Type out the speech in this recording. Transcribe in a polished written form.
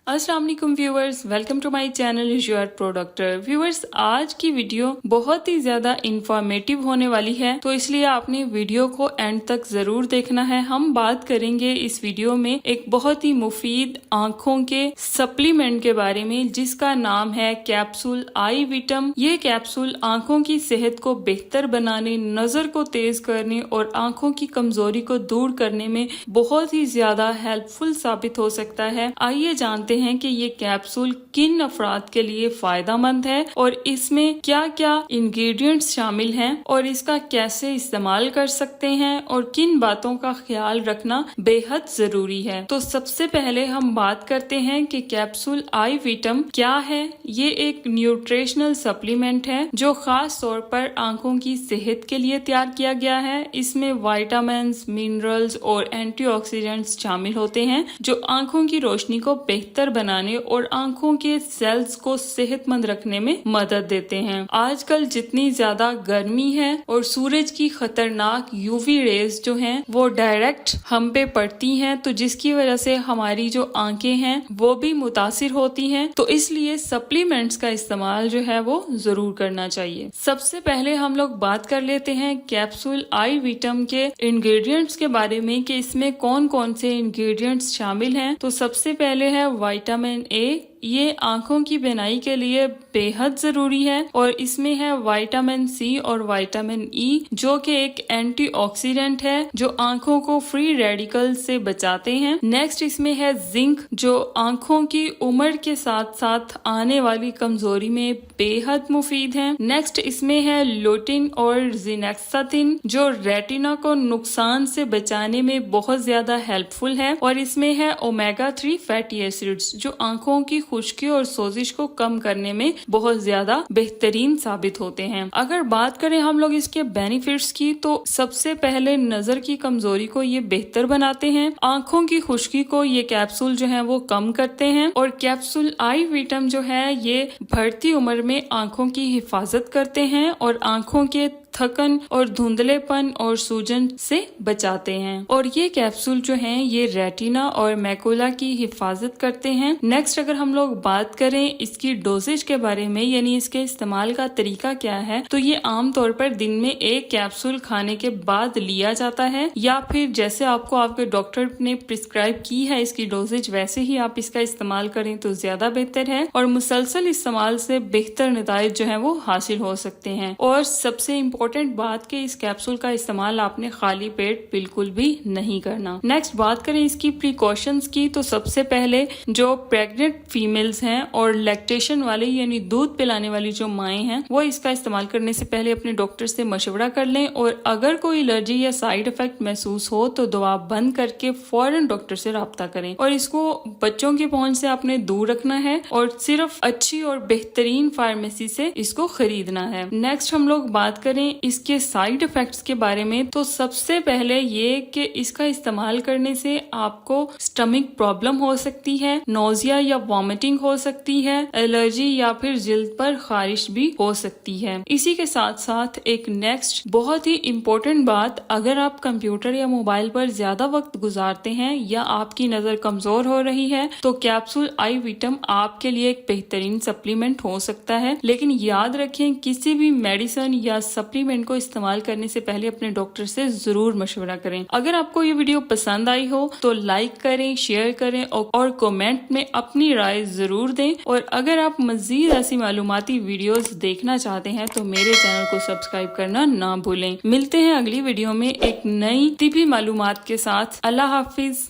अस्सलाम वालेकुम viewers, welcome to my channel your pro doctor. Viewers, आज की वीडियो बहुत ही ज्यादा इंफॉर्मेटिव होने वाली है, तो इसलिए आपने वीडियो को एंड तक जरूर देखना है। हम बात करेंगे इस वीडियो में एक बहुत ही मुफीद आंखों के सप्लीमेंट के बारे में, जिसका नाम है कैप्सूल आई विटम। ये कैप्सूल आंखों की सेहत को बेहतर बनाने, नजर को तेज करने और आंखों की कमजोरी को दूर करने में बहुत ही ज्यादा हेल्पफुल साबित हो सकता है। आइए जानते हैं कि ये कैप्सूल किन अफराद के लिए फायदा मंद है और इसमें क्या क्या इंग्रेडिएंट्स शामिल हैं और इसका कैसे इस्तेमाल कर सकते हैं और किन बातों का ख्याल रखना बेहद जरूरी है। तो सबसे पहले हम बात करते हैं कि कैप्सूल आई विटम क्या है। ये एक न्यूट्रिशनल सप्लीमेंट है जो खास तौर पर आंखों की सेहत के लिए तैयार किया गया है। इसमें विटामिन्स, मिनरल्स और एंटीऑक्सीडेंट्स शामिल होते हैं जो आंखों की रोशनी को बेहतर बनाने और आंखों के सेल्स को सेहतमंद रखने में मदद देते हैं। आजकल जितनी ज्यादा गर्मी है और सूरज की खतरनाक यूवी रेज जो हैं वो डायरेक्ट हम पे पड़ती हैं, तो जिसकी वजह से हमारी जो आंखें हैं वो भी मुतासिर होती हैं। तो इसलिए सप्लीमेंट्स का इस्तेमाल जो है वो जरूर करना चाहिए। सबसे पहले हम लोग बात कर लेते हैं कैप्सूल आई विटम के इंग्रेडिएंट्स के बारे में कि इसमें कौन कौन से इंग्रेडिएंट्स शामिल हैं। तो सबसे पहले है विटामिन ए। ये आंखों की बीनाई के लिए बेहद जरूरी है और इसमें है विटामिन सी और विटामिन ई जो कि एक एंटीऑक्सीडेंट है जो आंखों को फ्री रेडिकल से बचाते हैं। नेक्स्ट इसमें है जिंक जो आंखों की उम्र के साथ साथ आने वाली कमजोरी में बेहद मुफीद है। नेक्स्ट इसमें है लुटिन और जिनेक्साथिन जो रेटिना को नुकसान से बचाने में बहुत ज्यादा हेल्पफुल है। और इसमें है ओमेगा 3 फैटी एसिड्स जो आंखों की खुश्की और सोजिश को कम करने में बहुत ज्यादा बेहतरीन साबित होते हैं। अगर बात करें हम लोग इसके बेनिफिट्स की, तो सबसे पहले नजर की कमजोरी को ये बेहतर बनाते हैं। आंखों की खुश्की को ये कैप्सूल जो है वो कम करते हैं। और कैप्सूल आई विटम जो है ये बढ़ती उम्र में आंखों की हिफाजत करते हैं और आंखों के थकन और धुंधलेपन और सूजन से बचाते हैं। और ये कैप्सूल जो हैं ये रेटिना और मैकुला की हिफाजत करते हैं। नेक्स्ट अगर हम लोग बात करें इसकी डोजेज के बारे में, यानी इसके इस्तेमाल का तरीका क्या है, तो ये आमतौर पर दिन में एक कैप्सूल खाने के बाद लिया जाता है या फिर जैसे आपको आपके डॉक्टर ने प्रिस्क्राइब की है इसकी डोजेज वैसे ही आप इसका इस्तेमाल करें तो ज्यादा बेहतर है। और मुसलसल इस्तेमाल से बेहतर नताइज जो है वो हासिल हो सकते हैं। और सबसे इम्पोर्टेंट बात कि इस कैप्सूल का इस्तेमाल आपने खाली पेट बिल्कुल भी नहीं करना। नेक्स्ट बात करें इसकी प्रिकॉशंस की, तो सबसे पहले जो प्रेग्नेंट फीमेल्स हैं और लैक्टेशन वाले यानी दूध पिलाने वाली जो माएँ हैं वो इसका इस्तेमाल करने से पहले अपने डॉक्टर से मशवरा कर लें। और अगर कोई एलर्जी या साइड इफेक्ट महसूस हो तो दवा बंद करके फौरन डॉक्टर से राब्ता करें। और इसको बच्चों की पहुंच से आपने दूर रखना है और सिर्फ अच्छी और बेहतरीन फार्मेसी से इसको खरीदना है। नेक्स्ट हम लोग बात करें इसके साइड इफेक्ट्स के बारे में, तो सबसे पहले ये कि इसका इस्तेमाल करने से आपको स्टमक प्रॉब्लम हो सकती है, नोजिया या वॉमिटिंग हो सकती है, एलर्जी या फिर जिल्द पर खारिश भी हो सकती है। इसी के साथ साथ एक नेक्स्ट बहुत ही इम्पोर्टेंट बात, अगर आप कंप्यूटर या मोबाइल पर ज्यादा वक्त गुजारते हैं या आपकी नजर कमजोर हो रही है तो कैप्सूल आई विटम आपके लिए एक बेहतरीन सप्लीमेंट हो सकता है। लेकिन याद रखें किसी भी मेडिसिन या सप्लीमेंट को इस्तेमाल करने से पहले अपने डॉक्टर से जरूर मशवरा करें। अगर आपको ये वीडियो पसंद आई हो तो लाइक करें, शेयर करें और कमेंट में अपनी राय जरूर दें। और अगर आप मजीद ऐसी मालूमाती वीडियोस देखना चाहते हैं तो मेरे चैनल को सब्सक्राइब करना ना भूलें। मिलते हैं अगली वीडियो में एक नई तिबी मालूमात के साथ। अल्लाह हाफिज।